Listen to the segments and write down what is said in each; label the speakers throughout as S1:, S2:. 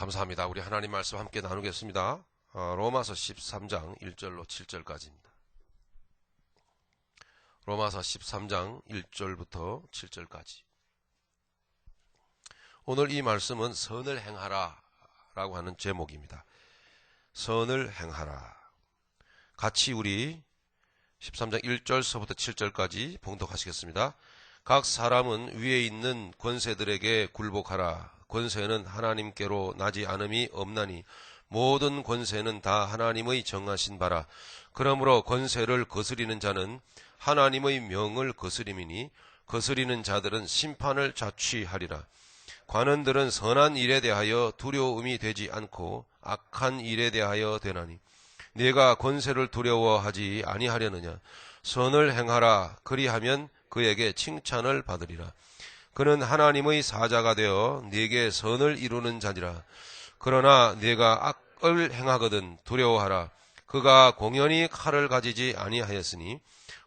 S1: 감사합니다. 우리 하나님 말씀 함께 나누겠습니다. 로마서 13장 1절로 7절까지입니다. 로마서 13장 1절부터 7절까지. 오늘 이 말씀은 선을 행하라 라고 하는 제목입니다. 선을 행하라. 같이 우리 13장 1절서부터 7절까지 봉독하시겠습니다. 각 사람은 위에 있는 권세들에게 굴복하라. 권세는 하나님께로 나지 않음이 없나니 모든 권세는 다 하나님의 정하신 바라. 그러므로 권세를 거스리는 자는 하나님의 명을 거스림이니 거스리는 자들은 심판을 자취하리라. 관원들은 선한 일에 대하여 두려움이 되지 않고 악한 일에 대하여 되나니 네가 권세를 두려워하지 아니하려느냐. 선을 행하라. 그리하면 그에게 칭찬을 받으리라. 그는 하나님의 사자가 되어 네게 선을 이루는 자니라. 그러나 네가 악을 행하거든 두려워하라. 그가 공연히 칼을 가지지 아니하였으니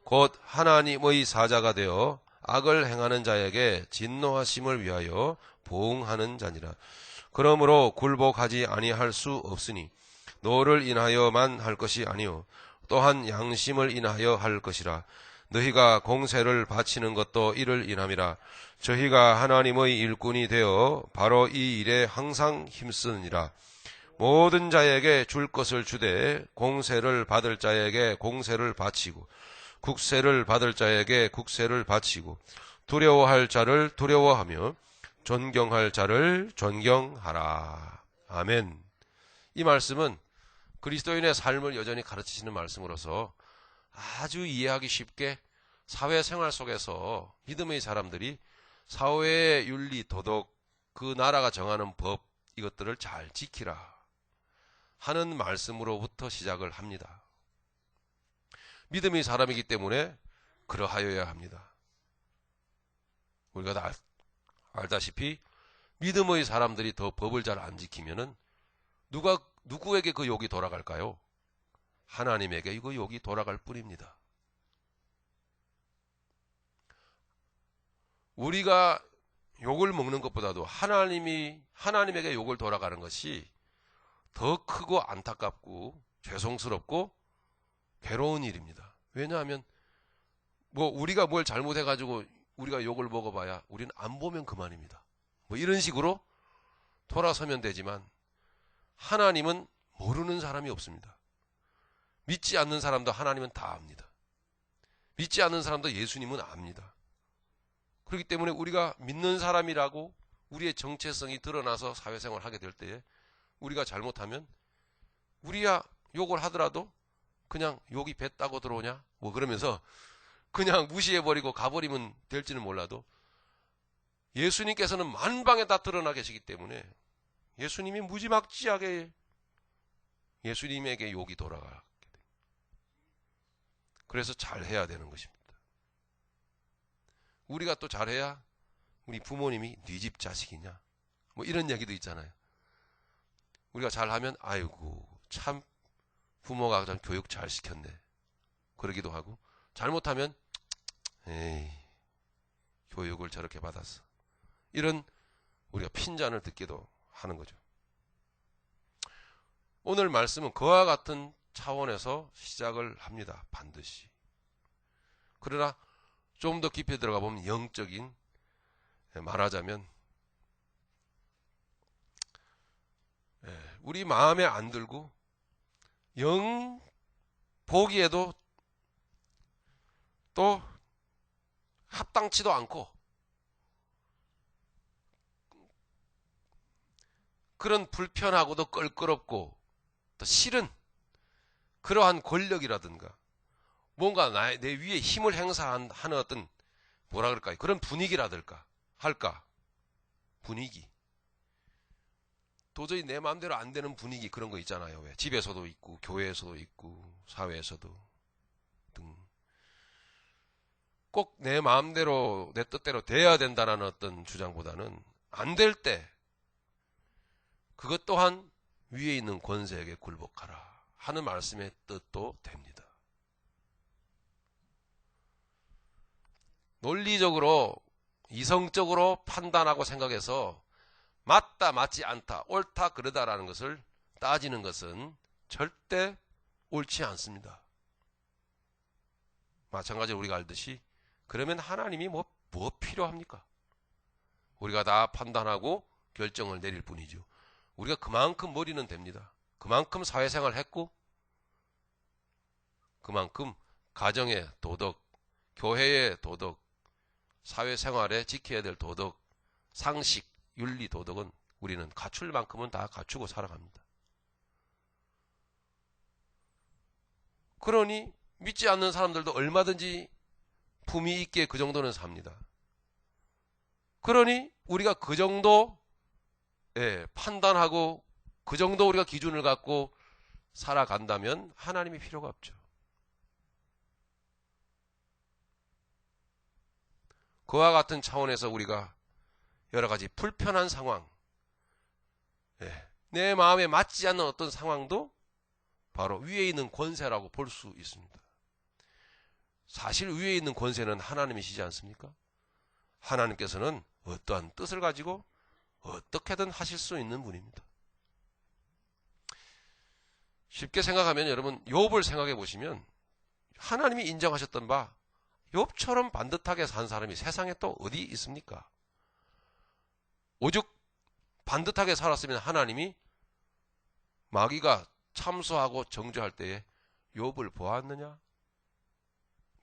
S1: 곧 하나님의 사자가 되어 악을 행하는 자에게 진노하심을 위하여 보응하는 자니라. 그러므로 굴복하지 아니할 수 없으니 너를 인하여만 할 것이 아니요 또한 양심을 인하여 할 것이라. 너희가 공세를 바치는 것도 이를 인함이라. 저희가 하나님의 일꾼이 되어 바로 이 일에 항상 힘쓰느니라. 모든 자에게 줄 것을 주되 공세를 받을 자에게 공세를 바치고 국세를 받을 자에게 국세를 바치고 두려워할 자를 두려워하며 존경할 자를 존경하라. 아멘. 이 말씀은 그리스도인의 삶을 여전히 가르치시는 말씀으로서 아주 이해하기 쉽게 사회생활 속에서 믿음의 사람들이 사회의 윤리, 도덕, 그 나라가 정하는 법 이것들을 잘 지키라 하는 말씀으로부터 시작을 합니다. 믿음의 사람이기 때문에 그러하여야 합니다. 우리가 다 알다시피 믿음의 사람들이 더 법을 잘 안 지키면은 누구에게 그 욕이 돌아갈까요? 하나님에게 이거 욕이 돌아갈 뿐입니다. 우리가 욕을 먹는 것보다도 하나님에게 욕을 돌아가는 것이 더 크고 안타깝고 죄송스럽고 괴로운 일입니다. 왜냐하면 우리가 뭘 잘못해가지고 우리가 욕을 먹어봐야 우리는 안 보면 그만입니다. 이런 식으로 돌아서면 되지만 하나님은 모르는 사람이 없습니다. 믿지 않는 사람도 하나님은 다 압니다. 믿지 않는 사람도 예수님은 압니다. 그렇기 때문에 우리가 믿는 사람이라고 우리의 정체성이 드러나서 사회생활을 하게 될 때에 우리가 잘못하면 우리야 욕을 하더라도 그냥 욕이 배 따고 들어오냐 그러면서 그냥 무시해버리고 가버리면 될지는 몰라도 예수님께서는 만방에 다 드러나 계시기 때문에 예수님이 무지막지하게 예수님에게 욕이 돌아가게 됩니다. 그래서 잘해야 되는 것입니다. 우리가 또 잘해야 우리 부모님이 네 집 자식이냐 이런 얘기도 있잖아요. 우리가 잘하면 아이고 참 부모가 참 교육 잘 시켰네 그러기도 하고, 잘못하면 에이 교육을 저렇게 받았어 이런 우리가 핀잔을 듣기도 하는 거죠. 오늘 말씀은 그와 같은 차원에서 시작을 합니다. 반드시. 그러나 좀 더 깊이 들어가 보면 영적인, 말하자면 우리 마음에 안 들고 영 보기에도 또 합당치도 않고 그런 불편하고도 껄끄럽고 또 싫은 그러한 권력이라든가 뭔가 내 위에 힘을 행사하는 어떤 뭐라 그럴까요? 그런 분위기라든가 할까? 분위기. 도저히 내 마음대로 안 되는 분위기 그런 거 있잖아요. 왜? 집에서도 있고 교회에서도 있고 사회에서도 등. 꼭 내 마음대로 내 뜻대로 돼야 된다는 어떤 주장보다는 안 될 때 그것 또한 위에 있는 권세에게 굴복하라 하는 말씀의 뜻도 됩니다. 논리적으로 이성적으로 판단하고 생각해서 맞다, 맞지 않다, 옳다, 그러다라는 것을 따지는 것은 절대 옳지 않습니다. 마찬가지로 우리가 알듯이 그러면 하나님이 뭐 필요합니까? 우리가 다 판단하고 결정을 내릴 뿐이죠. 우리가 그만큼 머리는 됩니다. 그만큼 사회생활을 했고 그만큼 가정의 도덕, 교회의 도덕, 사회생활에 지켜야 될 도덕, 상식, 윤리, 도덕은 우리는 갖출 만큼은 다 갖추고 살아갑니다. 그러니 믿지 않는 사람들도 얼마든지 품위 있게 그 정도는 삽니다. 그러니 우리가 그 정도 판단하고 그 정도 우리가 기준을 갖고 살아간다면 하나님이 필요가 없죠. 그와 같은 차원에서 우리가 여러 가지 불편한 상황, 내 마음에 맞지 않는 어떤 상황도 바로 위에 있는 권세라고 볼 수 있습니다. 사실 위에 있는 권세는 하나님이시지 않습니까? 하나님께서는 어떠한 뜻을 가지고 어떻게든 하실 수 있는 분입니다. 쉽게 생각하면 여러분 욥을 생각해 보시면 하나님이 인정하셨던 바 욥처럼 반듯하게 산 사람이 세상에 또 어디 있습니까? 오죽 반듯하게 살았으면 하나님이 마귀가 참소하고 정죄할 때에 욥을 보았느냐?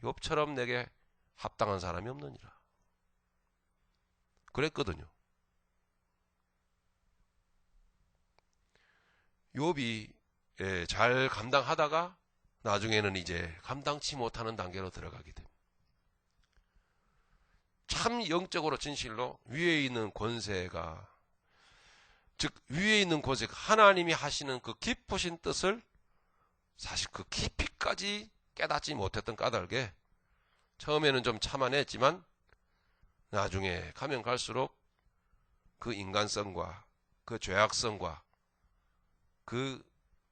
S1: 욥처럼 내게 합당한 사람이 없느니라. 그랬거든요. 욥이 잘 감당하다가 나중에는 이제 감당치 못하는 단계로 들어가게 됩니다. 참 영적으로 진실로 위에 있는 권세가, 즉 위에 있는 권세가 하나님이 하시는 그 깊으신 뜻을 사실 그 깊이까지 깨닫지 못했던 까닭에 처음에는 좀 참아냈지만 나중에 가면 갈수록 그 인간성과 그 죄악성과 그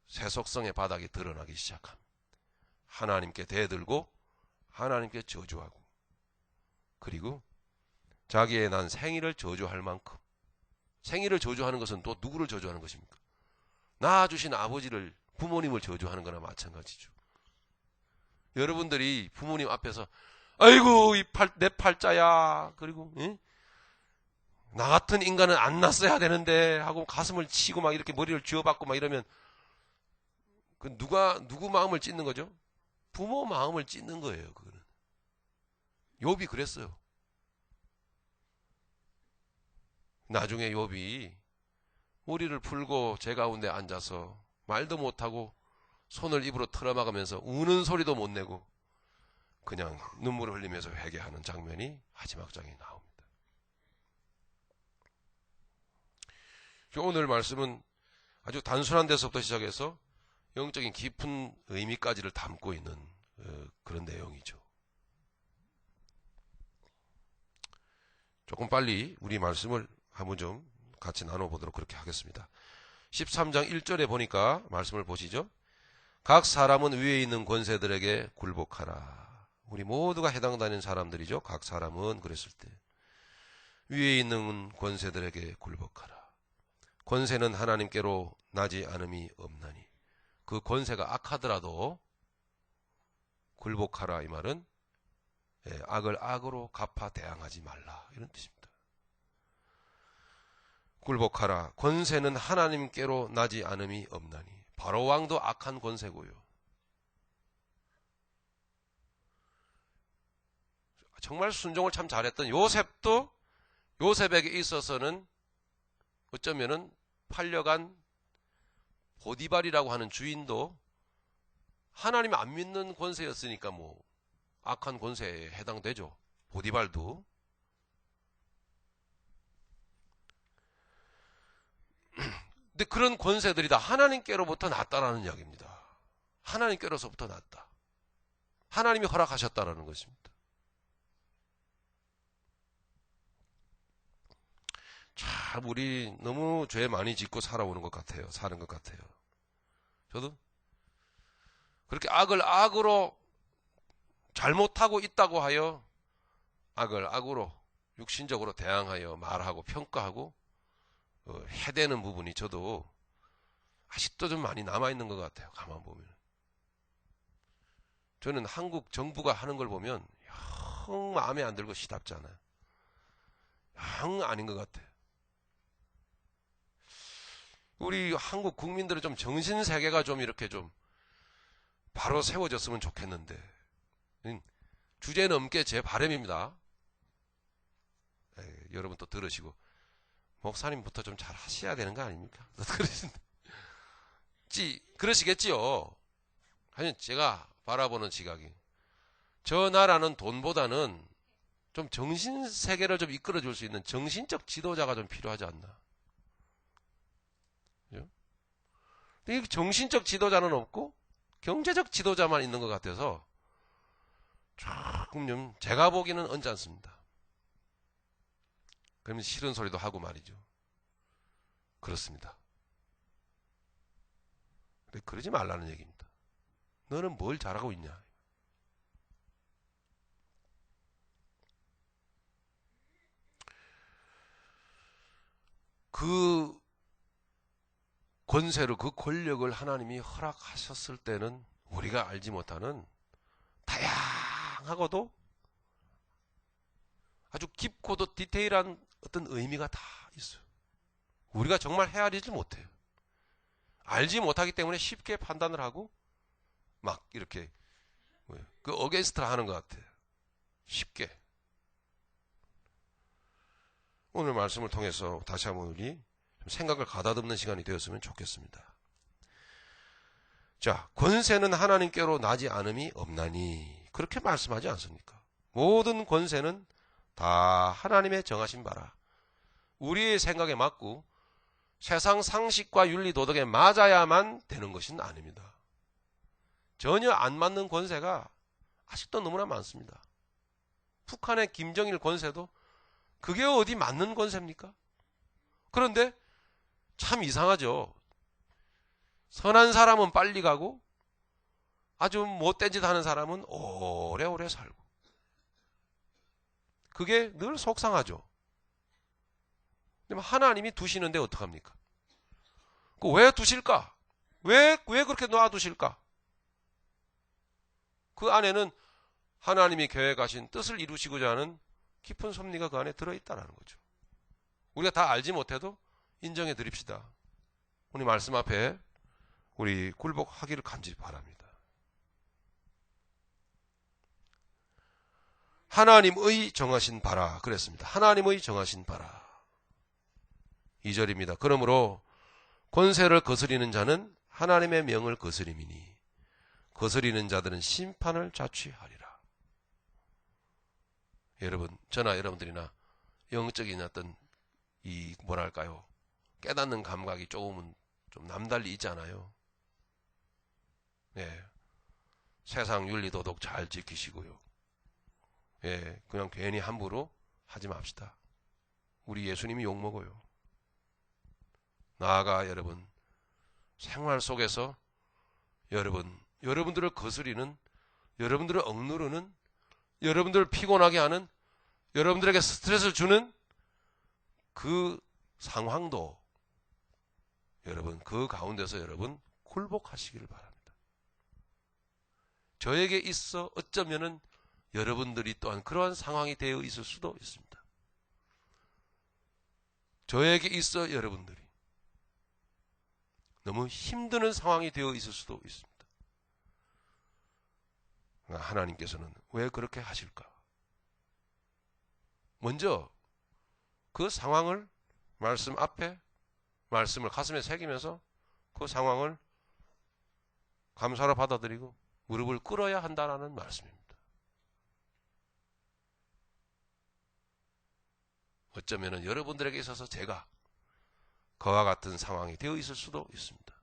S1: 세속성의 바닥이 드러나기 시작합니다. 하나님께 대들고 하나님께 저주하고 그리고 자기의 난 생일을 저주할 만큼, 생일을 저주하는 것은 또 누구를 저주하는 것입니까? 낳아주신 아버지를, 부모님을 저주하는 거나 마찬가지죠. 여러분들이 부모님 앞에서 아이고 내 팔자야, 그리고 나 같은 인간은 안 낳았어야 되는데 하고 가슴을 치고 막 이렇게 머리를 쥐어박고 막 이러면 그 누구 마음을 찢는 거죠? 부모 마음을 찢는 거예요. 그거는. 욥이 그랬어요. 나중에 욥이 머리를 풀고 제 가운데 앉아서 말도 못하고 손을 입으로 틀어막으면서 우는 소리도 못 내고 그냥 눈물을 흘리면서 회개하는 장면이 마지막 장에 나옵니다. 오늘 말씀은 아주 단순한 데서부터 시작해서 영적인 깊은 의미까지를 담고 있는 그런 내용이죠. 조금 빨리 우리 말씀을 한번 좀 같이 나눠보도록 그렇게 하겠습니다. 13장 1절에 보니까 말씀을 보시죠. 각 사람은 위에 있는 권세들에게 굴복하라. 우리 모두가 해당되는 사람들이죠. 각 사람은 그랬을 때 위에 있는 권세들에게 굴복하라. 권세는 하나님께로 나지 않음이 없나니, 그 권세가 악하더라도 굴복하라, 이 말은 악을 악으로 갚아 대항하지 말라, 이런 뜻입니다. 굴복하라. 권세는 하나님께로 나지 않음이 없나니, 바로 왕도 악한 권세고요. 정말 순종을 참 잘했던 요셉도, 요셉에게 있어서는 어쩌면은 팔려간 보디발이라고 하는 주인도 하나님 안 믿는 권세였으니까 뭐 악한 권세에 해당되죠. 보디발도. 근데 그런 권세들이 다 하나님께로부터 났다라는 이야기입니다. 하나님께로서부터 났다. 하나님이 허락하셨다라는 것입니다. 참 우리 너무 죄 많이 짓고 살아오는 것 같아요. 사는 것 같아요. 저도 그렇게 악을 악으로 잘못하고 있다고 하여 악을 악으로 육신적으로 대항하여 말하고 평가하고 해대는 부분이 저도 아직도 좀 많이 남아있는 것 같아요. 가만 보면. 저는 한국 정부가 하는 걸 보면 영 마음에 안 들고 시답지 않아요. 영 아닌 것 같아요. 우리 한국 국민들의 좀 정신세계가 좀 이렇게 좀 바로 세워졌으면 좋겠는데, 주제 넘게 제 바람입니다. 여러분 또 들으시고, 목사님부터 좀 잘 하셔야 되는 거 아닙니까? 그러시겠지요. 하여튼 제가 바라보는 시각이, 저 나라는 돈보다는 좀 정신세계를 좀 이끌어줄 수 있는 정신적 지도자가 좀 필요하지 않나. 그죠? 근데 정신적 지도자는 없고 경제적 지도자만 있는 것 같아서 조금 좀 제가 보기는 언짢습니다. 그러면 싫은 소리도 하고 말이죠. 그렇습니다. 근데 그러지 말라는 얘기입니다. 너는 뭘 잘하고 있냐? 그 권세로 그 권력을 하나님이 허락하셨을 때는 우리가 알지 못하는 다양하고도 아주 깊고도 디테일한 어떤 의미가 다 있어요. 우리가 정말 헤아리지 못해요. 알지 못하기 때문에 쉽게 판단을 하고 막 이렇게 그 어게인스트라 하는 것 같아요. 쉽게. 오늘 말씀을 통해서 다시 한번 우리 생각을 가다듬는 시간이 되었으면 좋겠습니다. 자, 권세는 하나님께로 나지 않음이 없나니 그렇게 말씀하지 않습니까? 모든 권세는 다 하나님의 정하신 바라 우리의 생각에 맞고 세상 상식과 윤리 도덕에 맞아야만 되는 것은 아닙니다. 전혀 안 맞는 권세가 아직도 너무나 많습니다. 북한의 김정일 권세도 그게 어디 맞는 권세입니까? 그런데 참 이상하죠. 선한 사람은 빨리 가고 아주 못된 짓 하는 사람은 오래오래 살고. 그게 늘 속상하죠. 하나님이 두시는데 어떡합니까? 왜 두실까? 왜 그렇게 놔두실까? 그 안에는 하나님이 계획하신 뜻을 이루시고자 하는 깊은 섭리가 그 안에 들어있다는 거죠. 우리가 다 알지 못해도 인정해 드립시다. 오늘 말씀 앞에 우리 굴복하기를 간절히 바랍니다. 하나님의 정하신 바라 그랬습니다. 하나님의 정하신 바라. 2절입니다. 그러므로 권세를 거스리는 자는 하나님의 명을 거스림이니 거스리는 자들은 심판을 자취하리라. 여러분, 저나 여러분들이나 영적인 어떤 이 뭐랄까요? 깨닫는 감각이 조금은 좀 남달리 있잖아요. 예. 세상 윤리 도덕 잘 지키시고요. 예, 그냥 괜히 함부로 하지 맙시다. 우리 예수님이 욕먹어요. 나아가 여러분, 생활 속에서 여러분들을 거스리는, 여러분들을 억누르는, 여러분들을 피곤하게 하는, 여러분들에게 스트레스를 주는 그 상황도 여러분, 그 가운데서 여러분 굴복하시기를 바랍니다. 저에게 있어 어쩌면은 여러분들이 또한 그러한 상황이 되어 있을 수도 있습니다. 저에게 있어 여러분들이 너무 힘드는 상황이 되어 있을 수도 있습니다. 하나님께서는 왜 그렇게 하실까? 먼저 그 상황을 말씀 앞에 말씀을 가슴에 새기면서 그 상황을 감사로 받아들이고 무릎을 꿇어야 한다는 말씀입니다. 어쩌면 여러분들에게 있어서 제가 그와 같은 상황이 되어 있을 수도 있습니다.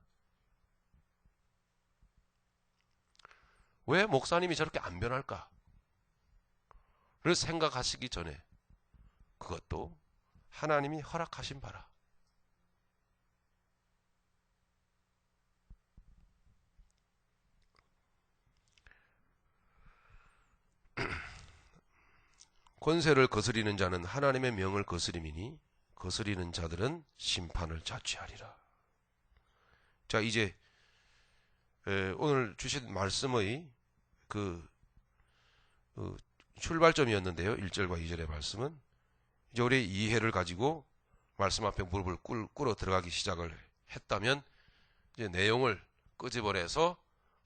S1: 왜 목사님이 저렇게 안 변할까? 를 생각하시기 전에 그것도 하나님이 허락하신 바라. 권세를 거스리는 자는 하나님의 명을 거스림이니 거스리는 자들은 심판을 자취하리라. 자, 이제 오늘 주신 말씀의 출발점이었는데요. 1절과 2절의 말씀은 이제 우리의 이해를 가지고 말씀 앞에 무릎을 꿇어 들어가기 시작을 했다면 이제 내용을 끄집어내서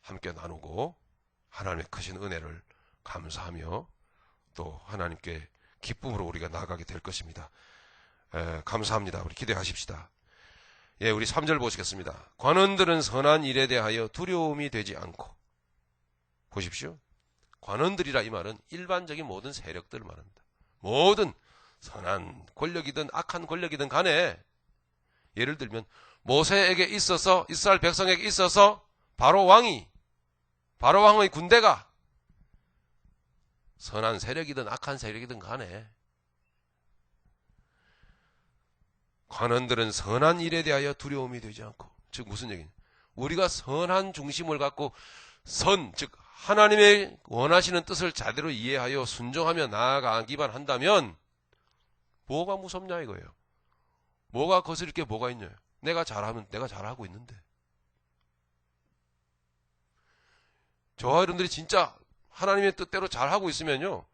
S1: 함께 나누고 하나님의 크신 은혜를 감사하며 또 하나님께 기쁨으로 우리가 나아가게 될 것입니다. 감사합니다. 우리 기대하십시다. 예, 우리 3절 보시겠습니다. 관원들은 선한 일에 대하여 두려움이 되지 않고. 보십시오. 관원들이라 이 말은 일반적인 모든 세력들을 말합니다. 모든 선한 권력이든 악한 권력이든 간에 예를 들면 모세에게 있어서 이스라엘 백성에게 있어서 바로 왕의 군대가 선한 세력이든 악한 세력이든 간에 관원들은 선한 일에 대하여 두려움이 되지 않고, 즉 무슨 얘기냐, 우리가 선한 중심을 갖고 즉 하나님의 원하시는 뜻을 제대로 이해하여 순종하며 나아가기만 한다면 뭐가 무섭냐 이거예요. 뭐가 거스릴 게 뭐가 있냐. 내가 잘하면 내가 잘하고 있는데. 저와 여러분들이 진짜 하나님의 뜻대로 잘하고 있으면요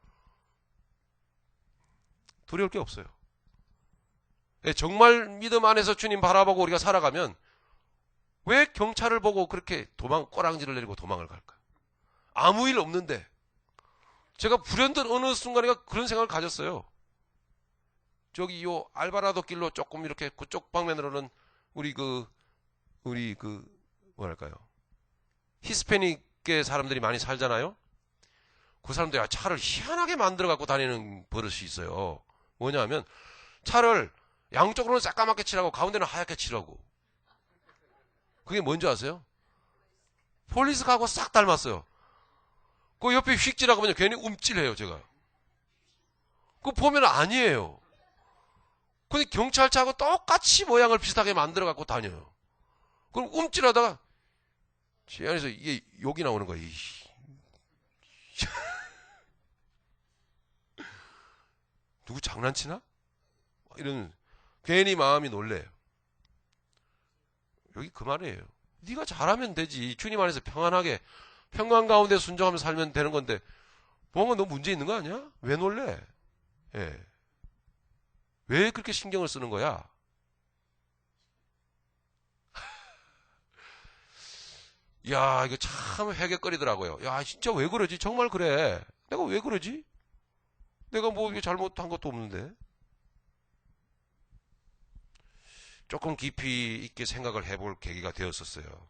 S1: 두려울 게 없어요. 정말 믿음 안에서 주님 바라보고 우리가 살아가면 왜 경찰을 보고 그렇게 꼬랑지를 내리고 도망을 갈까요? 아무 일 없는데. 제가 불현듯 어느 순간에 그런 생각을 가졌어요. 저기 요 알바라도 길로 조금 이렇게 그쪽 방면으로는 우리 뭐랄까요, 히스패닉계 사람들이 많이 살잖아요. 그 사람들이 차를 희한하게 만들어 갖고 다니는 버릇이 있어요. 뭐냐 하면 차를 양쪽으로는 새까맣게 칠하고 가운데는 하얗게 칠하고. 그게 뭔지 아세요? 폴리스하고 싹 닮았어요. 그 옆에 휙 지나가면 괜히 움찔해요, 제가. 그거 보면 아니에요. 근데 경찰차하고 똑같이 모양을 비슷하게 만들어 갖고 다녀요. 그럼 움찔하다가 제 안에서 이게 욕이 나오는 거예요. 누구 장난치나? 이런 괜히 마음이 놀래요. 여기 그 말이에요. 네가 잘하면 되지. 주님 안에서 평안하게 평강 가운데 순종하며 살면 되는 건데 뭔가 너 문제 있는 거 아니야? 왜 놀래? 예. 왜 그렇게 신경을 쓰는 거야? 야, 이거 참 헤개거리더라고요. 야, 진짜 왜 그러지? 정말 그래. 내가 왜 그러지? 내가 뭐 잘못한 것도 없는데. 조금 깊이 있게 생각을 해볼 계기가 되었었어요.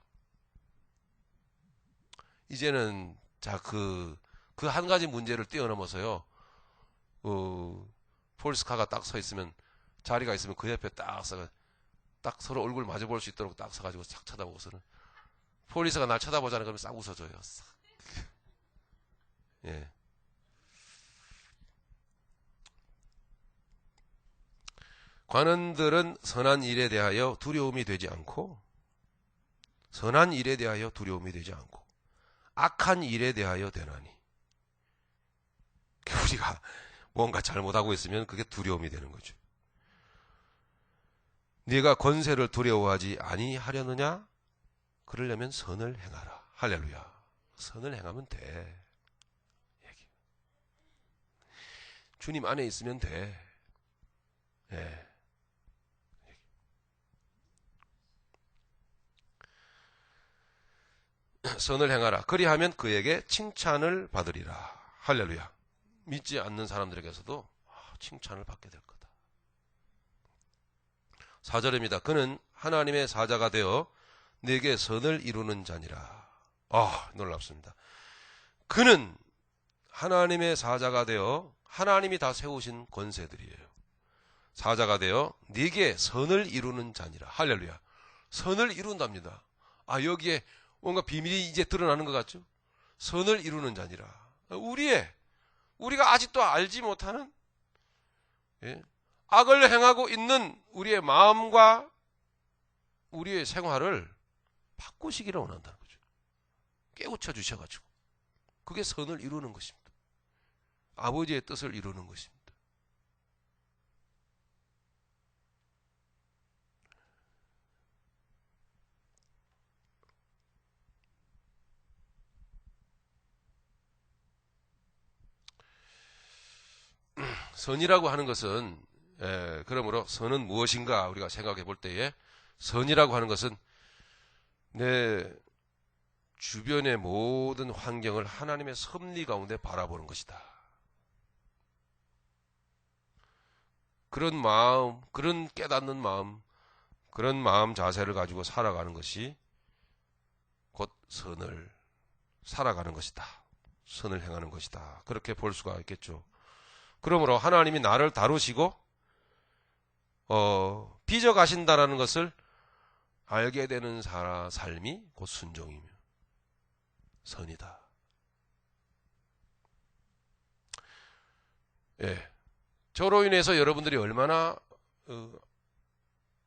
S1: 이제는 그 한 가지 문제를 뛰어넘어서요. 폴스카가 딱 서 있으면, 자리가 있으면 그 옆에 딱 서로 얼굴 마주 볼 수 있도록 딱 서가지고 싹 쳐다보고서는 폴리스가 날 쳐다보자는 그러면 싹 웃어줘요. 싹. 예. 관원들은 선한 일에 대하여 두려움이 되지 않고, 선한 일에 대하여 두려움이 되지 않고 악한 일에 대하여 되나니. 우리가 뭔가 잘못하고 있으면 그게 두려움이 되는 거죠. 네가 권세를 두려워하지 아니하려느냐? 그러려면 선을 행하라. 할렐루야. 선을 행하면 돼. 주님 안에 있으면 돼. 예. 선을 행하라. 그리하면 그에게 칭찬을 받으리라. 할렐루야. 믿지 않는 사람들에게서도 칭찬을 받게 될 거다. 4절입니다. 그는 하나님의 사자가 되어 네게 선을 이루는 자니라. 놀랍습니다. 그는 하나님의 사자가 되어, 하나님이 다 세우신 권세들이에요. 사자가 되어 네게 선을 이루는 자니라. 할렐루야. 선을 이룬답니다. 여기에 뭔가 비밀이 이제 드러나는 것 같죠? 선을 이루는 자니라. 우리가 아직도 알지 못하는, 악을 행하고 있는 우리의 마음과 우리의 생활을 바꾸시기를 원한다는 거죠. 깨우쳐 주셔가지고. 그게 선을 이루는 것입니다. 아버지의 뜻을 이루는 것입니다. 선이라고 하는 것은 그러므로 선은 무엇인가 우리가 생각해 볼 때에 선이라고 하는 것은 내 주변의 모든 환경을 하나님의 섭리 가운데 바라보는 것이다. 그런 마음, 그런 깨닫는 마음, 그런 마음 자세를 가지고 살아가는 것이 곧 선을 살아가는 것이다. 선을 행하는 것이다. 그렇게 볼 수가 있겠죠. 그러므로 하나님이 나를 다루시고 빚어가신다라는 것을 알게 되는 삶이 곧 순종이며 선이다. 예, 저로 인해서 여러분들이 얼마나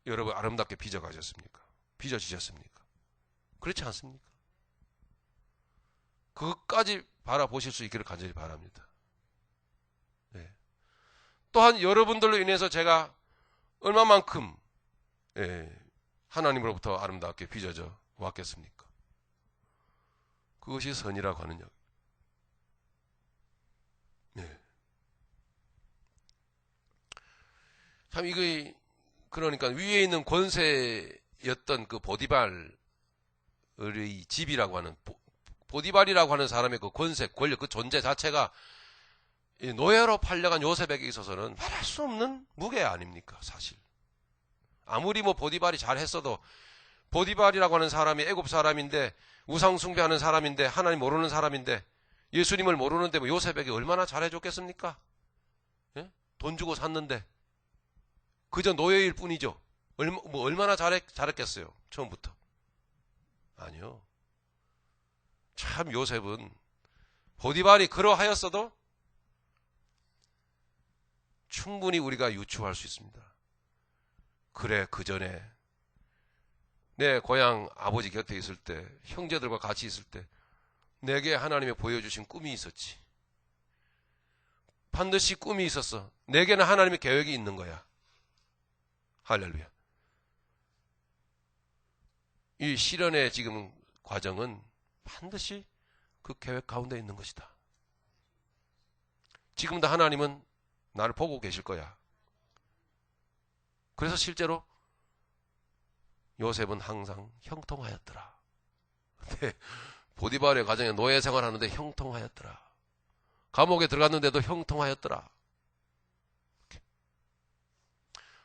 S1: 여러분 아름답게 빚어가셨습니까? 빚어지셨습니까? 그렇지 않습니까? 그것까지 바라보실 수 있기를 간절히 바랍니다. 예. 또한 여러분들로 인해서 제가 얼마만큼 하나님으로부터 아름답게 빚어져 왔겠습니까? 그것이 선이라고 하는 역. 네. 참 이거 그러니까 위에 있는 권세였던 그 보디발의 집이라고 하는 보디발이라고 하는 사람의 그 권세, 권력, 그 존재 자체가 노예로 팔려간 요셉에게 있어서는 말할 수 없는 무게 아닙니까? 사실. 아무리 뭐 보디발이 잘했어도 보디발이라고 하는 사람이 애굽 사람인데 우상 숭배하는 사람인데 하나님 모르는 사람인데 예수님을 모르는데 뭐 요셉에게 얼마나 잘해줬겠습니까? 예? 돈 주고 샀는데 그저 노예일 뿐이죠. 얼마나 잘했겠어요? 처음부터. 아니요. 참 요셉은 보디발이 그러하였어도 충분히 우리가 유추할 수 있습니다. 그래, 그 전에 내 고향 아버지 곁에 있을 때, 형제들과 같이 있을 때 내게 하나님이 보여주신 꿈이 있었지. 반드시 꿈이 있었어. 내게는 하나님의 계획이 있는 거야. 할렐루야. 이 실현의 지금 과정은 반드시 그 계획 가운데 있는 것이다. 지금도 하나님은 나를 보고 계실 거야. 그래서 실제로 요셉은 항상 형통하였더라. 보디발의 가정에 노예 생활하는데 형통하였더라. 감옥에 들어갔는데도 형통하였더라.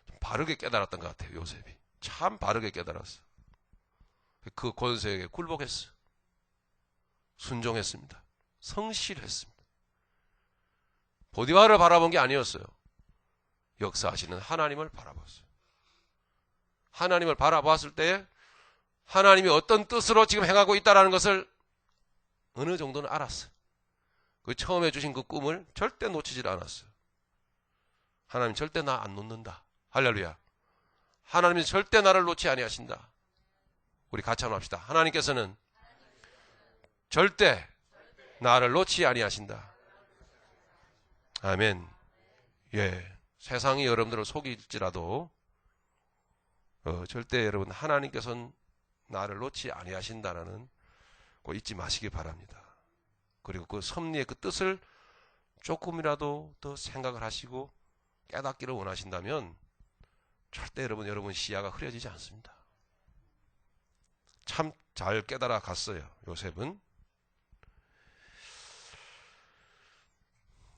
S1: 좀 바르게 깨달았던 것 같아요. 요셉이 참 바르게 깨달았어. 그 권세에게 굴복했어. 순종했습니다. 성실했습니다. 보디발을 바라본 게 아니었어요. 역사하시는 하나님을 바라봤어요. 하나님을 바라봤을 때에 하나님이 어떤 뜻으로 지금 행하고 있다는 것을 어느 정도는 알았어요. 그 처음에 주신 그 꿈을 절대 놓치질 않았어요. 하나님 절대 나 안 놓는다. 할렐루야. 하나님이 절대 나를 놓지 아니하신다. 우리 같이 한번 합시다. 하나님께서는 절대 나를 놓지 아니하신다. 아멘. 예, 세상이 여러분들을 속일지라도 절대 여러분 하나님께서는 나를 놓지 아니하신다라는 거 잊지 마시기 바랍니다. 그리고 그 섭리의 그 뜻을 조금이라도 더 생각을 하시고 깨닫기를 원하신다면 절대 여러분 시야가 흐려지지 않습니다. 참 잘 깨달아 갔어요. 요셉은.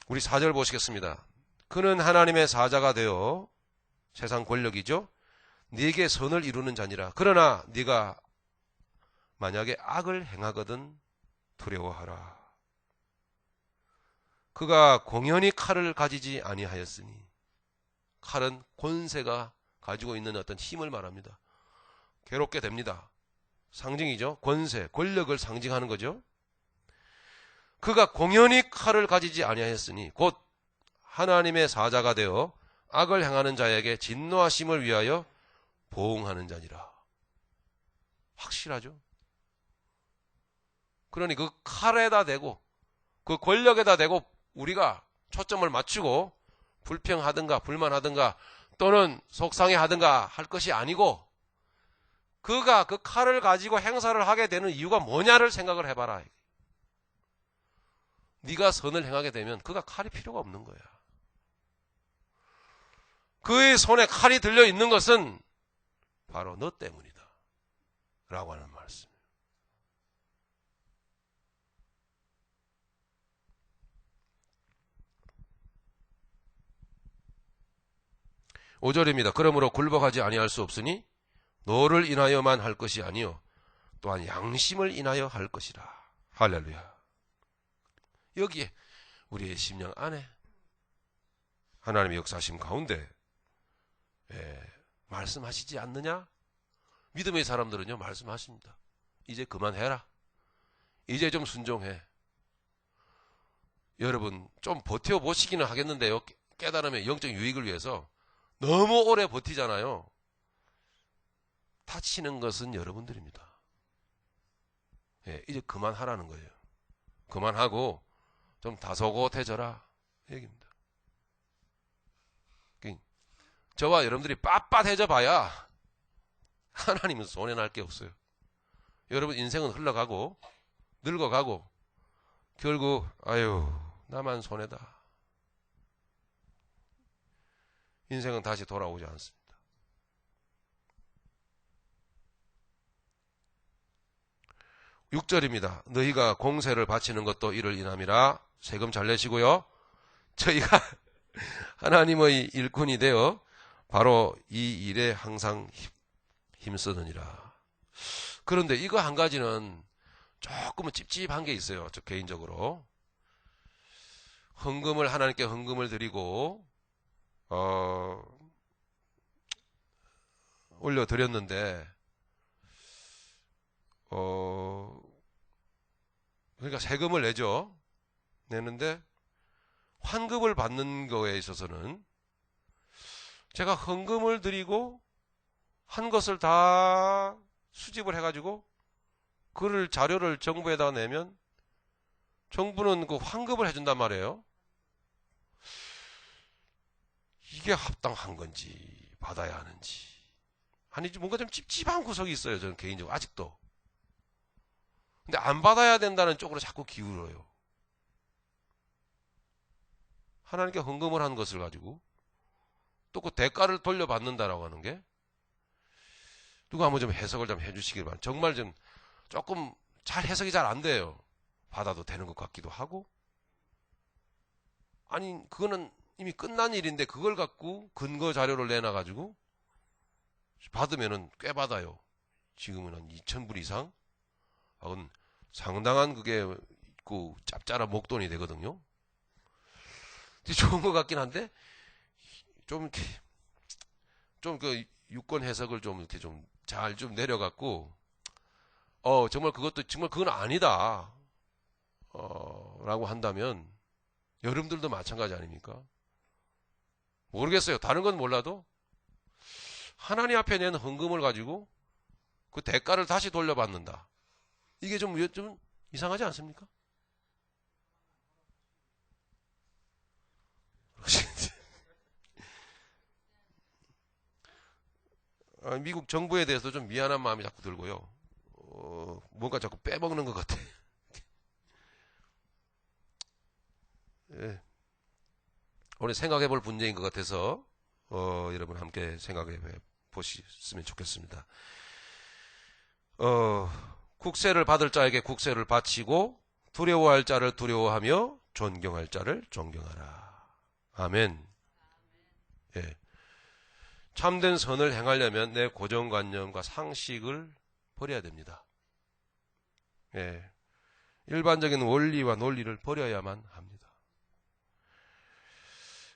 S1: 우리 4절 보시겠습니다. 그는 하나님의 사자가 되어 세상 권력이죠. 네게 선을 이루는 자니라. 그러나 네가 만약에 악을 행하거든 두려워하라. 그가 공연히 칼을 가지지 아니하였으니, 칼은 권세가 가지고 있는 어떤 힘을 말합니다. 괴롭게 됩니다. 상징이죠. 권세, 권력을 상징하는 거죠. 그가 공연히 칼을 가지지 아니하였으니 곧 하나님의 사자가 되어 악을 행하는 자에게 진노하심을 위하여 보응하는 자니라. 확실하죠. 그러니 그 칼에다 대고 그 권력에다 대고 우리가 초점을 맞추고 불평하든가 불만하든가 또는 속상해하든가 할 것이 아니고, 그가 그 칼을 가지고 행사를 하게 되는 이유가 뭐냐를 생각을 해봐라. 네가 선을 행하게 되면 그가 칼이 필요가 없는 거야. 그의 손에 칼이 들려 있는 것은 바로 너 때문이다 라고 하는 말씀. 5절입니다. 그러므로 굴복하지 아니할 수 없으니 너를 인하여만 할 것이 아니요 또한 양심을 인하여 할 것이라. 할렐루야. 여기에 우리의 심령 안에 하나님의 역사심 가운데 말씀하시지 않느냐? 믿음의 사람들은요 말씀하십니다. 이제 그만해라. 이제 좀 순종해. 여러분 좀 버텨보시기는 하겠는데요, 깨달음의 영적 유익을 위해서 너무 오래 버티잖아요. 다치는 것은 여러분들입니다. 이제 그만하라는 거예요. 그만하고 좀 다소곳해져라 얘기입니다. 저와 여러분들이 빳빳해져 봐야 하나님은 손해날 게 없어요. 여러분 인생은 흘러가고 늙어가고 결국 아유 나만 손해다. 인생은 다시 돌아오지 않습니다. (6절입니다) 너희가 공세를 바치는 것도 이를 인함이라. 세금 잘 내시고요. 저희가 하나님의 일꾼이 되어 바로 이 일에 항상 힘쓰느니라. 그런데 이거 한 가지는 조금은 찝찝한 게 있어요. 저 개인적으로 헌금을 하나님께 헌금을 드리고 올려드렸는데 그러니까 세금을 내죠. 내는데 환급을 받는 거에 있어서는 제가 헌금을 드리고 한 것을 다 수집을 해가지고 그를 자료를 정부에다 내면 정부는 그 환급을 해준단 말이에요. 이게 합당한 건지 받아야 하는지 아니 뭔가 좀 찝찝한 구석이 있어요. 저는 개인적으로 아직도. 근데 안 받아야 된다는 쪽으로 자꾸 기울어요. 하나님께 헌금을 한 것을 가지고 또 그 대가를 돌려받는다라고 하는 게 누가 한번 좀 해석을 좀 해주시길 바랍니다. 정말 좀 조금 잘 해석이 잘 안 돼요. 받아도 되는 것 같기도 하고 아니 그거는 이미 끝난 일인데 그걸 갖고 근거 자료를 내놔가지고 받으면은 꽤 받아요. 지금은 한 2,000불 이상? 그건 상당한 그게 그 짭짤한 목돈이 되거든요. 좋은 것 같긴 한데 좀 그 유권 해석을 좀 이렇게 좀 잘 좀 내려갖고 정말 그것도 정말 그건 아니다 라고 한다면 여러분들도 마찬가지 아닙니까? 모르겠어요. 다른 건 몰라도 하나님 앞에 낸 헌금을 가지고 그 대가를 다시 돌려받는다. 이게 좀 이상하지 않습니까? 미국 정부에 대해서 좀 미안한 마음이 자꾸 들고요. 뭔가 자꾸 빼먹는 것 같아. 예. 오늘 생각해 볼 문제인 것 같아서 여러분 함께 생각해 보셨으면 좋겠습니다. 국세를 받을 자에게 국세를 바치고 두려워할 자를 두려워하며 존경할 자를 존경하라. 아멘. 예. 참된 선을 행하려면 내 고정관념과 상식을 버려야 됩니다. 예. 일반적인 원리와 논리를 버려야만 합니다.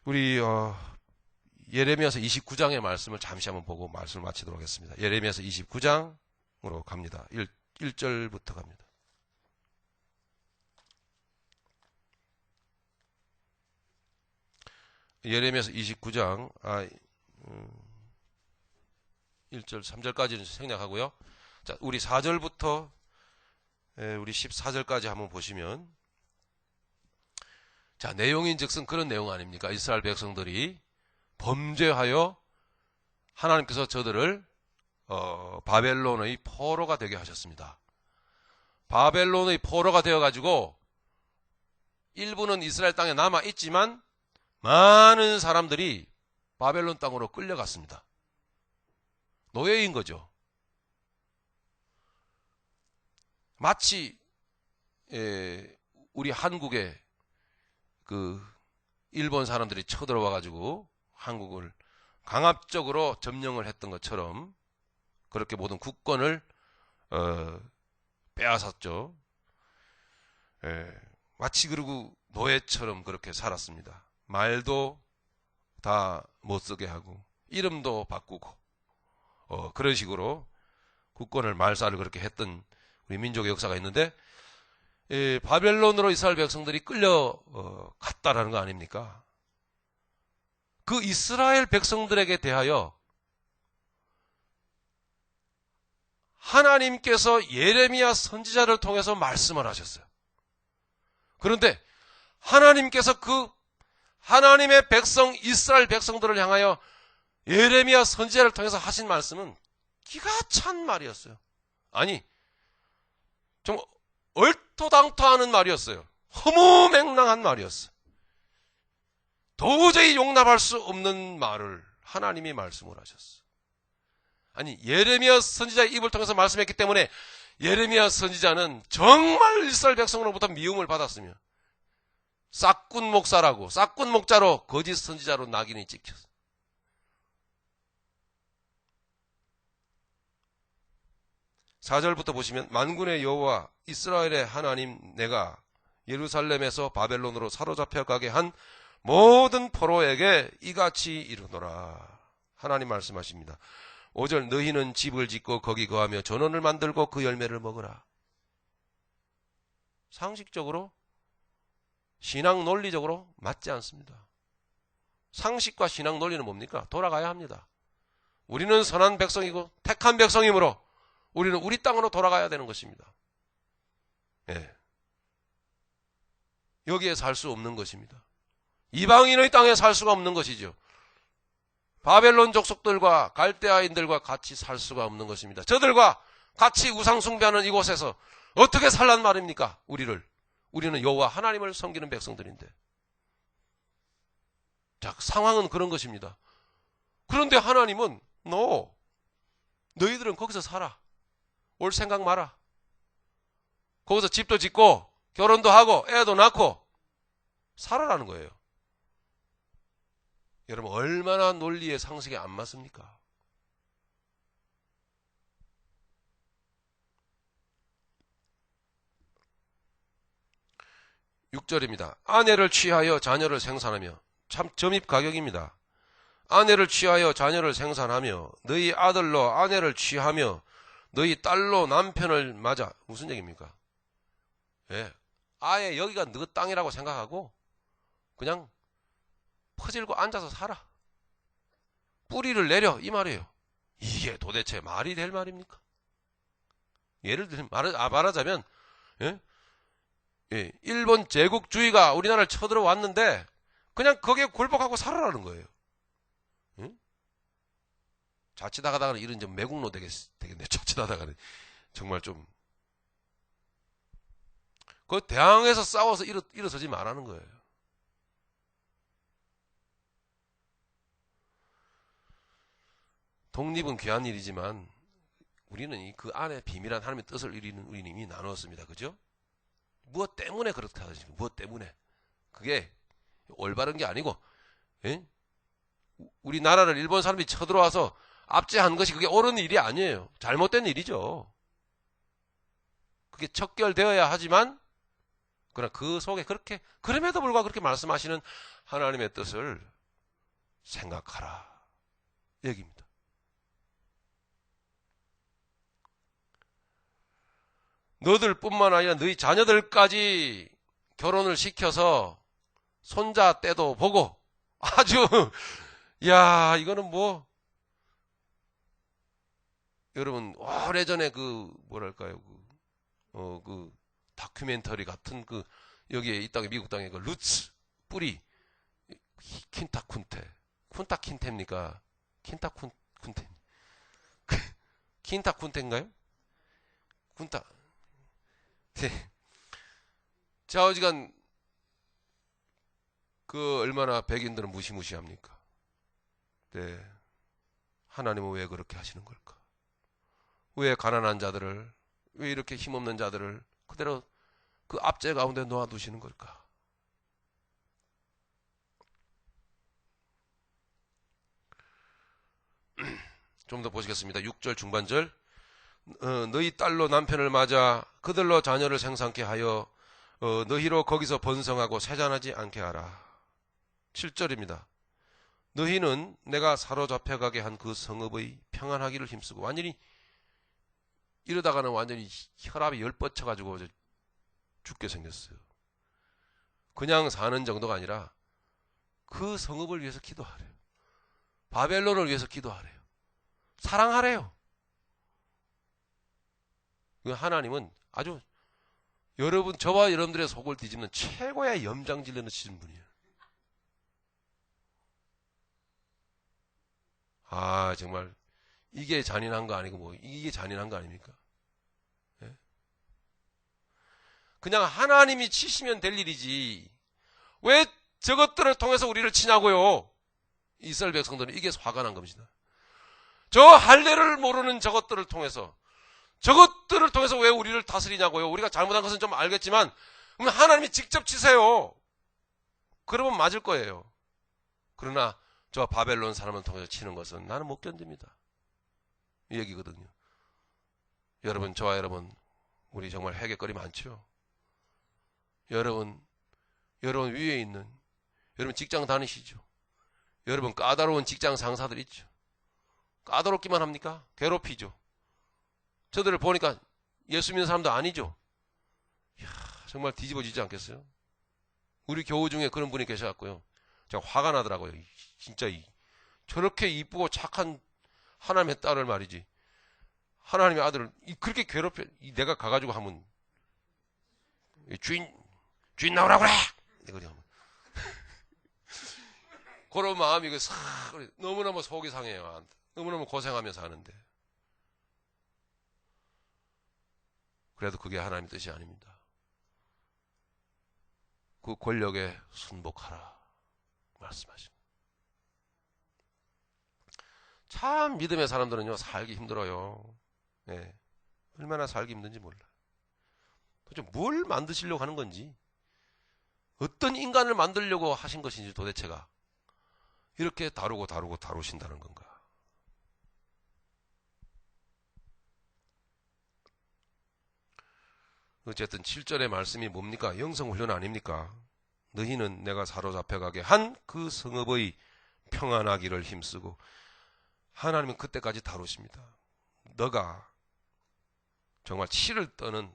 S1: 우리 예레미야서 29장의 말씀을 잠시 한번 보고 말씀을 마치도록 하겠습니다. 예레미야서 29장으로 갑니다. 1절부터 갑니다. 예레미야서 29장 1절 3절까지는 생략하고요. 자, 우리 4절부터 우리 14절까지 한번 보시면 자, 내용인즉슨 그런 내용 아닙니까? 이스라엘 백성들이 범죄하여 하나님께서 저들을 바벨론의 포로가 되게 하셨습니다. 바벨론의 포로가 되어가지고 일부는 이스라엘 땅에 남아 있지만 많은 사람들이 바벨론 땅으로 끌려갔습니다. 노예인 거죠. 마치 우리 한국에 그 일본 사람들이 쳐들어와 가지고 한국을 강압적으로 점령을 했던 것처럼 그렇게 모든 국권을 빼앗았죠. 마치 그러고 노예처럼 그렇게 살았습니다. 말도 다 못쓰게 하고 이름도 바꾸고 그런 식으로 국권을 말살을 그렇게 했던 우리 민족의 역사가 있는데, 바벨론으로 이스라엘 백성들이 끌려갔다라는 거 아닙니까? 그 이스라엘 백성들에게 대하여 하나님께서 예레미야 선지자를 통해서 말씀을 하셨어요. 그런데 하나님께서 그 하나님의 백성 이스라엘 백성들을 향하여 예레미야 선지자를 통해서 하신 말씀은 기가 찬 말이었어요. 아니, 좀 얼토당토하는 말이었어요. 허무맹랑한 말이었어요. 도저히 용납할 수 없는 말을 하나님이 말씀을 하셨어요. 아니, 예레미야 선지자의 입을 통해서 말씀했기 때문에 예레미야 선지자는 정말 이스라엘 백성으로부터 미움을 받았으며 싹군 목사라고, 싹군 목자로, 거짓 선지자로 낙인이 찍혔어요. (4절부터) 보시면 만군의 여호와 이스라엘의 하나님 내가 예루살렘에서 바벨론으로 사로잡혀 가게 한 모든 포로에게 이같이 이르노라. 하나님 말씀하십니다. 5절 너희는 집을 짓고 거기 거하며 전원을 만들고 그 열매를 먹으라. 상식적으로 신앙 논리적으로 맞지 않습니다. 상식과 신앙 논리는 뭡니까? 돌아가야 합니다. 우리는 선한 백성이고 택한 백성이므로 우리는 우리 땅으로 돌아가야 되는 것입니다. 예. 여기에 살 수 없는 것입니다. 이방인의 땅에 살 수가 없는 것이죠. 바벨론 족속들과 갈대아인들과 같이 살 수가 없는 것입니다. 저들과 같이 우상 숭배하는 이곳에서 어떻게 살란 말입니까? 우리는 여호와 하나님을 섬기는 백성들인데. 자, 상황은 그런 것입니다. 그런데 하나님은 너희들은 거기서 살아. 올 생각 마라. 거기서 집도 짓고 결혼도 하고 애도 낳고 살아라는 거예요. 여러분, 얼마나 논리의 상식에 안 맞습니까? (6절입니다) 아내를 취하여 자녀를 생산하며, 참 점입 가격입니다. 아내를 취하여 자녀를 생산하며 너희 아들로 아내를 취하며 너희 딸로 남편을 맞아. 무슨 얘기입니까? 예, 아예 여기가 너 땅이라고 생각하고 그냥 퍼질고 앉아서 살아. 뿌리를 내려, 이 말이에요. 이게 도대체 말이 될 말입니까? 예를 들면 말하자면 일본 제국주의가 우리나라를 쳐들어왔는데 그냥 거기에 굴복하고 살아라는 거예요. 자칫하다가는 이런 좀 매국노 되겠네. 자칫하다가는 정말 좀 그 대항에서 싸워서 일어서지 말라는 거예요. 독립은 귀한 일이지만 우리는 그 안에 비밀한 하나님의 뜻을 우리는 이미 나누었습니다. 그죠? 무엇 때문에 그렇게 하십니까? 무엇 때문에? 그게 올바른 게 아니고, 우리나라를 일본 사람들이 쳐들어와서 압제한 것이 그게 옳은 일이 아니에요. 잘못된 일이죠. 그게 척결되어야 하지만, 그러나 그 속에 그럼에도 불구하고 그렇게 말씀하시는 하나님의 뜻을 생각하라. 얘기입니다. 너들뿐만 아니라 너희 자녀들까지 결혼을 시켜서 손자 때도 보고 아주 야, 이거는 뭐 여러분 오래전에 뭐랄까요, 그 다큐멘터리 같은 여기에 이 땅에 미국 땅에 그 루츠 뿌리 킨타쿤테입니까? 킨타쿤테 킨타쿤테인가요? 군타. 네. 좌우지간 얼마나 백인들은 무시무시합니까? 네. 하나님은 왜 그렇게 하시는 걸까? 왜 가난한 자들을, 왜 이렇게 힘없는 자들을 그대로 그 압제 가운데 놓아두시는 걸까? 좀 더 보시겠습니다. 6절 중반절. 너희 딸로 남편을 맞아 그들로 자녀를 생산케 하여 너희로 거기서 번성하고 세잔하지 않게 하라. 7절입니다. 너희는 내가 사로잡혀가게 한 그 성읍의 평안하기를 힘쓰고, 완전히 이러다가는 완전히 혈압이 열 뻗쳐가지고 죽게 생겼어요. 그냥 사는 정도가 아니라 그 성읍을 위해서 기도하래요. 바벨론을 위해서 기도하래요. 사랑하래요. 하나님은 아주 여러분, 저와 여러분들의 속을 뒤집는 최고의 염장질러 넣으신 분이에요. 아, 정말 이게 잔인한 거 아니고 뭐 이게 잔인한 거 아닙니까? 예? 그냥 하나님이 치시면 될 일이지 왜 저것들을 통해서 우리를 치냐고요. 이스라엘 백성들은 이게 화가 난 겁니다. 저 할례를 모르는 저것들을 통해서 왜 우리를 다스리냐고요. 우리가 잘못한 것은 좀 알겠지만 그럼 하나님이 직접 치세요. 그러면 맞을 거예요. 그러나 저 바벨론 사람을 통해서 치는 것은 나는 못 견딥니다. 이 얘기거든요. 여러분, 저와 여러분, 우리 정말 해결거리 많죠. 여러분 위에 있는, 여러분 직장 다니시죠. 여러분 까다로운 직장 상사들 있죠. 까다롭기만 합니까? 괴롭히죠. 저들을 보니까 예수 믿는 사람도 아니죠. 이야, 정말 뒤집어지지 않겠어요? 우리 교우 중에 그런 분이 계셔갖고요. 제가 화가 나더라고요. 진짜 저렇게 이쁘고 착한 하나님의 딸을 말이지. 하나님의 아들을 그렇게 괴롭혀. 내가 가가지고 하면 주인 나오라고 그래. 그런 마음이 싹 너무너무 속이 상해요. 너무너무 고생하면서 하는데. 그래도 그게 하나님 뜻이 아닙니다. 그 권력에 순복하라 말씀하십니다. 참 믿음의 사람들은요 살기 힘들어요. 네. 얼마나 살기 힘든지 몰라요. 도대체 뭘 만드시려고 하는 건지, 어떤 인간을 만들려고 하신 것인지 도대체가 이렇게 다루신다는 건가. 어쨌든 7절의 말씀이 뭡니까? 영성훈련 아닙니까? 너희는 내가 사로잡혀가게 한 그 성읍의 평안하기를 힘쓰고, 하나님은 그때까지 다루십니다. 너가 정말 치를 떠는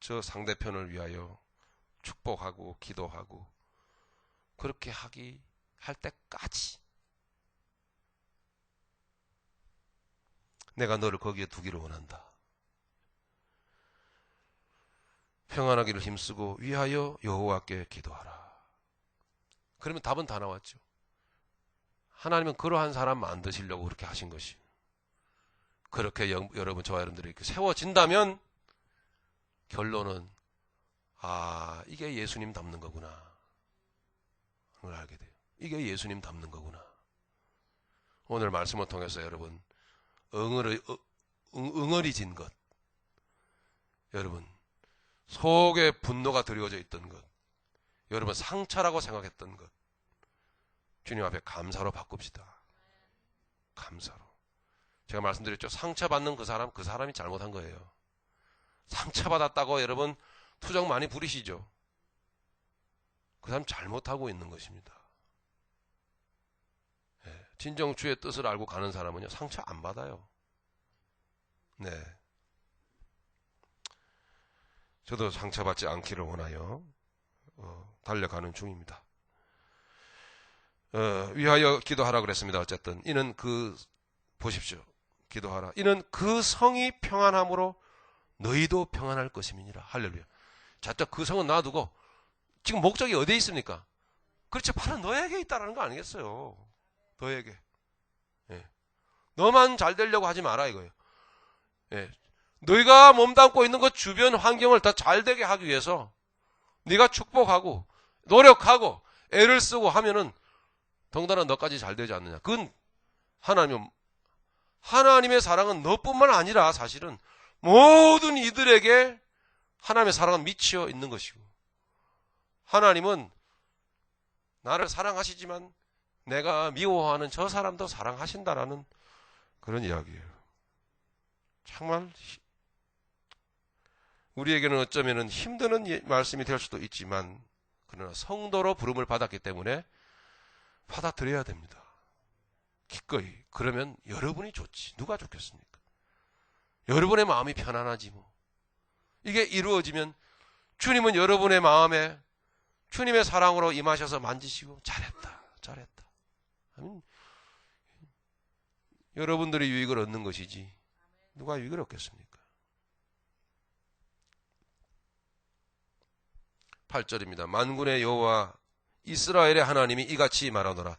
S1: 저 상대편을 위하여 축복하고 기도하고 그렇게 할 때까지 내가 너를 거기에 두기를 원한다. 평안하기를 힘쓰고 위하여 여호와께 기도하라. 그러면 답은 다 나왔죠. 하나님은 그러한 사람 만드시려고 그렇게 하신 것이. 그렇게 여러분, 저와 여러분들이 이렇게 세워진다면 결론은 이게 예수님 닮는 거구나. 그걸 알게 돼요. 이게 예수님 닮는 거구나. 오늘 말씀을 통해서 여러분 응어리진 것, 여러분 속에 분노가 드리워져 있던 것, 여러분 상처라고 생각했던 것, 주님 앞에 감사로 바꿉시다. 감사로. 제가 말씀드렸죠. 상처받는 그 사람이 잘못한 거예요. 상처받았다고 여러분 투정 많이 부리시죠. 그 사람 잘못하고 있는 것입니다. 네. 진정 주의 뜻을 알고 가는 사람은요 상처 안 받아요. 네. 저도 상처받지 않기를 원하여 달려가는 중입니다. 위하여 기도하라 그랬습니다. 어쨌든 이는 보십시오. 기도하라. 이는 그 성이 평안함으로 너희도 평안할 것임이니라. 할렐루야. 자, 그 성은 놔두고 지금 목적이 어디에 있습니까? 그렇죠. 바로 너에게 있다라는 거 아니겠어요. 너에게. 예. 너만 잘 되려고 하지 마라 이거예요. 예. 너희가 몸담고 있는 것 주변 환경을 더 잘 되게 하기 위해서 네가 축복하고 노력하고 애를 쓰고 하면은 더군다나 너까지 잘 되지 않느냐. 그건 하나님의 사랑은 너뿐만 아니라 사실은 모든 이들에게 하나님의 사랑은 미치어 있는 것이고, 하나님은 나를 사랑하시지만 내가 미워하는 저 사람도 사랑하신다라는 그런 이야기예요. 정말 우리에게는 어쩌면 힘드는 말씀이 될 수도 있지만, 그러나 성도로 부름을 받았기 때문에 받아들여야 됩니다. 기꺼이. 그러면 여러분이 좋지. 누가 좋겠습니까? 여러분의 마음이 편안하지 뭐. 이게 이루어지면 주님은 여러분의 마음에 주님의 사랑으로 임하셔서 만지시고 잘했다. 여러분들이 유익을 얻는 것이지 누가 유익을 얻겠습니까? 8절입니다. 만군의 여호와 이스라엘의 하나님이 이같이 말하노라.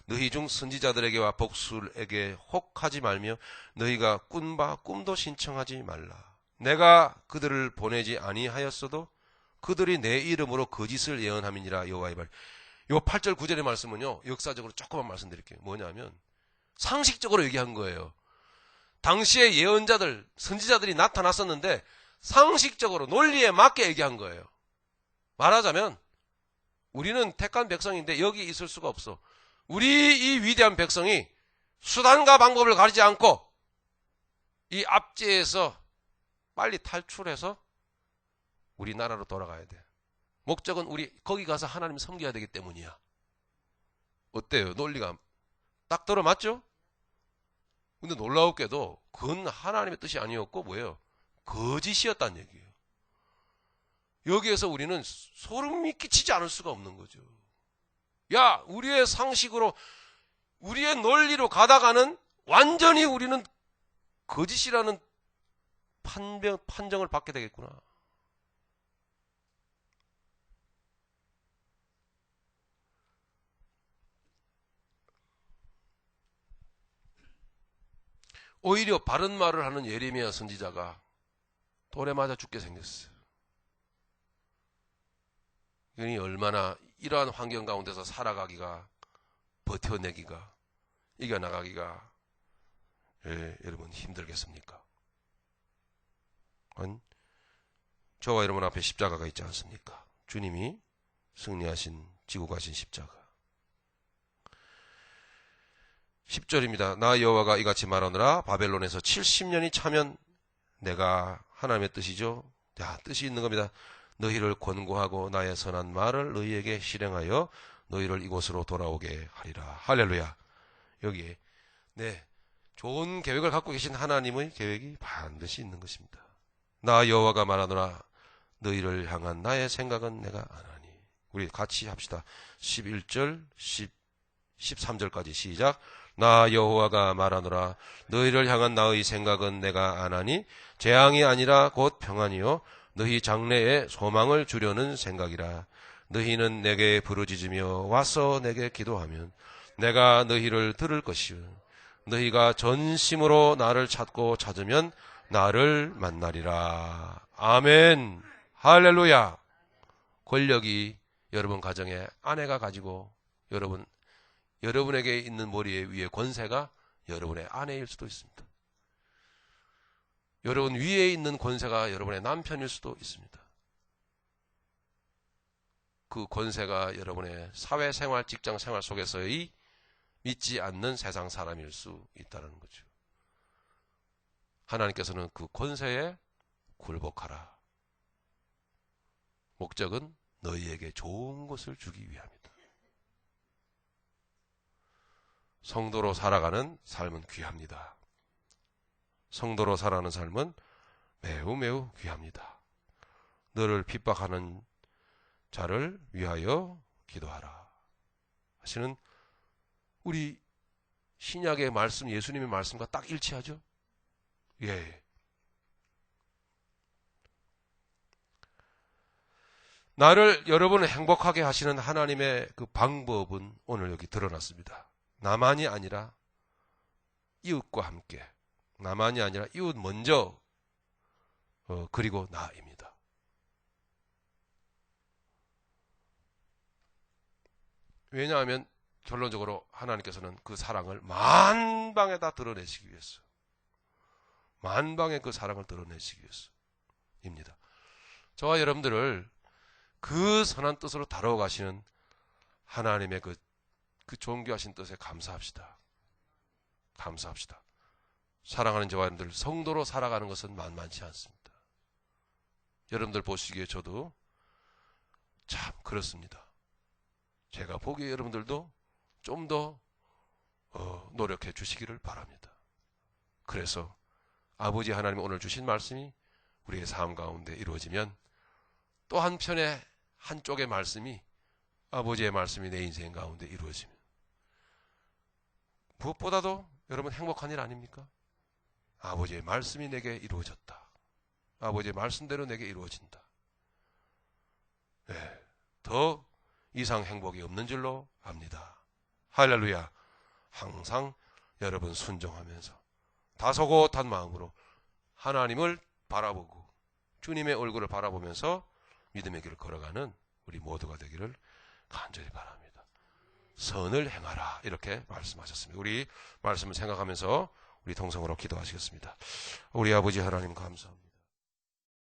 S1: 너희 중 선지자들에게와 복술에게 혹하지 말며 너희가 꾼 바 꿈도 신청하지 말라. 내가 그들을 보내지 아니하였어도 그들이 내 이름으로 거짓을 예언함이니라. 여호와의 말. 요 8절 9절의 말씀은요, 역사적으로 조금만 말씀드릴게요. 뭐냐면 상식적으로 얘기한 거예요. 당시에 예언자들, 선지자들이 나타났었는데 상식적으로 논리에 맞게 얘기한 거예요. 말하자면 우리는 택한 백성인데 여기 있을 수가 없어. 우리 이 위대한 백성이 수단과 방법을 가리지 않고 이 압제에서 빨리 탈출해서 우리나라로 돌아가야 돼. 목적은 우리 거기 가서 하나님 섬겨야 되기 때문이야. 어때요? 논리가 딱 들어맞죠? 근데 놀라웠게도 그건 하나님의 뜻이 아니었고 뭐예요? 거짓이었다는 얘기예요. 여기에서 우리는 소름이 끼치지 않을 수가 없는 거죠. 야, 우리의 상식으로 우리의 논리로 가다가는 완전히 우리는 거짓이라는 판정을 받게 되겠구나. 오히려 바른 말을 하는 예레미야 선지자가 돌에 맞아 죽게 생겼어요. 이니 얼마나 이러한 환경 가운데서 살아가기가, 버텨내기가, 이겨나가기가 여러분 힘들겠습니까? 저와 여러분 앞에 십자가가 있지 않습니까? 주님이 승리하신, 지고 가신 십자가. 10절입니다. 나 여호와가 이같이 말하노라. 바벨론에서 70년이 차면 내가 하나님의 뜻이죠. 야, 뜻이 있는 겁니다. 너희를 권고하고 나의 선한 말을 너희에게 실행하여 너희를 이곳으로 돌아오게 하리라. 할렐루야. 여기에 좋은 계획을 갖고 계신 하나님의 계획이 반드시 있는 것입니다. 나 여호와가 말하노라. 너희를 향한 나의 생각은 내가 아나니. 우리 같이 합시다. 11절, 13절까지 시작. 나 여호와가 말하노라. 너희를 향한 나의 생각은 내가 아나니 재앙이 아니라 곧 평안이요 너희 장래에 소망을 주려는 생각이라. 너희는 내게 부르짖으며 와서 내게 기도하면 내가 너희를 들을 것이요 너희가 전심으로 나를 찾고 찾으면 나를 만나리라. 아멘. 할렐루야. 권력이 여러분 가정에 아내가 가지고 여러분에게 있는 머리 위에 권세가 여러분의 아내일 수도 있습니다. 여러분 위에 있는 권세가 여러분의 남편일 수도 있습니다. 그 권세가 여러분의 사회생활, 직장생활 속에서의 믿지 않는 세상 사람일 수 있다는 거죠. 하나님께서는 그 권세에 굴복하라. 목적은 너희에게 좋은 것을 주기 위함이다. 성도로 살아가는 삶은 귀합니다. 성도로 살아가는 삶은 매우 매우 귀합니다. 너를 핍박하는 자를 위하여 기도하라 하시는 우리 신약의 말씀, 예수님의 말씀과 딱 일치하죠? 예. 여러분을 행복하게 하시는 하나님의 그 방법은 오늘 여기 드러났습니다. 나만이 아니라 이웃과 함께, 나만이 아니라 이웃 먼저, 그리고 나입니다. 왜냐하면 결론적으로 하나님께서는 그 사랑을 만방에다 드러내시기 위해서, 만방에 그 사랑을 드러내시기 위해서입니다. 저와 여러분들을 그 선한 뜻으로 다뤄가시는 하나님의 그 존귀하신 뜻에 감사합시다. 감사합시다. 사랑하는 저와 여러분들, 성도로 살아가는 것은 만만치 않습니다. 여러분들 보시기에 저도 참 그렇습니다. 제가 보기에 여러분들도 좀 더 노력해 주시기를 바랍니다. 그래서 아버지 하나님이 오늘 주신 말씀이 우리의 삶 가운데 이루어지면, 또 한편의 한쪽의 말씀이, 아버지의 말씀이 내 인생 가운데 이루어지면 무엇보다도 여러분 행복한 일 아닙니까? 아버지의 말씀이 내게 이루어졌다. 아버지의 말씀대로 내게 이루어진다. 네, 더 이상 행복이 없는 줄로 압니다. 할렐루야. 항상 여러분 순종하면서 다소곳한 마음으로 하나님을 바라보고 주님의 얼굴을 바라보면서 믿음의 길을 걸어가는 우리 모두가 되기를 간절히 바랍니다. 선을 행하라, 이렇게 말씀하셨습니다. 우리 말씀을 생각하면서 우리 통성으로 기도하시겠습니다. 우리 아버지 하나님 감사합니다.